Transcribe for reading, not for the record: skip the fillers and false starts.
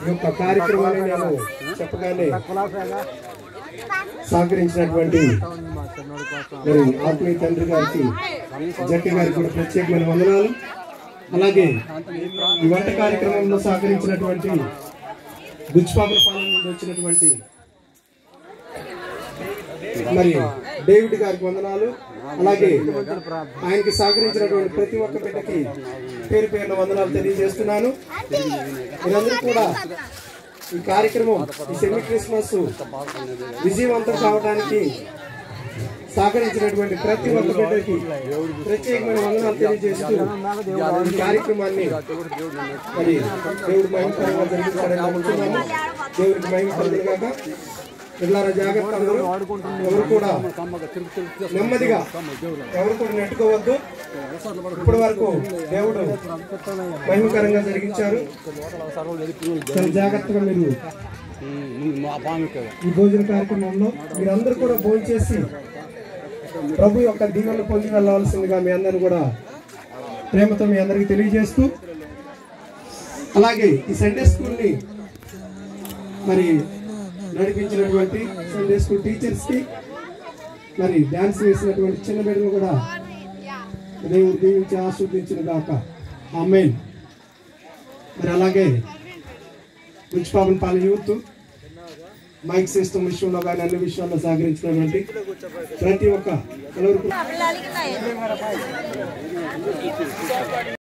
ఈ యొక్క కార్యక్రమాన్ని నేను చెప్పగానే సహకరించినటువంటి మరి ఆత్మీయ తండ్రి గారికి జట్టి గారికి కూడా ప్రత్యేకమైన వందనాలు. అలాగే ఈ వంట కార్యక్రమంలో సహకరించినటువంటి గుజ్పాపలపాలెం నుండి వచ్చినటువంటి మరి డేవిడ్ గారికి వందనాలు. అలాగే ఆయనకి సహకరించినటువంటి ప్రతి ఒక్క బిడ్డకి పేరు పేరున వందనాలు తెలియజేస్తున్నాను. మీరందరూ కూడా ఈ కార్యక్రమం ఈ సెమీ క్రిస్మస్ విజయవంతం కావడానికి సహకరించినటువంటి ప్రతి ఒక్క బిడ్డకి ప్రత్యేకమైన వందనాలు తెలియజేస్తూ ఈ కార్యక్రమాన్ని మరి దేవుడు మహిమకరంగా జరిగిస్తాడని నమ్ముతున్నాము. దేవుడికి మహిమ కలుగుగాక. పిల్లల జాగ్రత్త, ఎవరు కూడా నెమ్మదిగా ఎవరు కూడా నెట్టుకోవద్దు. ఇప్పటి వరకు దేవుడు మహిమకరంగా జరిగించారు. చాలా జాగ్రత్తగా మీరు ఈ భోజన కార్యక్రమంలో మీరందరూ కూడా భోజనం చేసి ప్రభు యొక్క దీవెనలు పొంది వెళ్ళవలసిందిగా మీ అందరూ కూడా ప్రేమతో మీ అందరికీ తెలియజేస్తూ, అలాగే ఈ సండే స్కూల్ని మరి నడిపించినటువంటి సండే స్కూల్ టీచర్స్ కి, మరి డాన్స్ వేసినటువంటి చిన్న బిడ్డలు కూడా దేవుడు దీవించి ఆస్వాదించిన గాక. ఆమేన్. మరి అలాగే గుజ్పాపలపాలెం యూత్ మైక్ సిస్టమ్ విషయంలో కానీ అన్ని విషయాల్లో సహకరించినటువంటి ప్రతి ఒక్క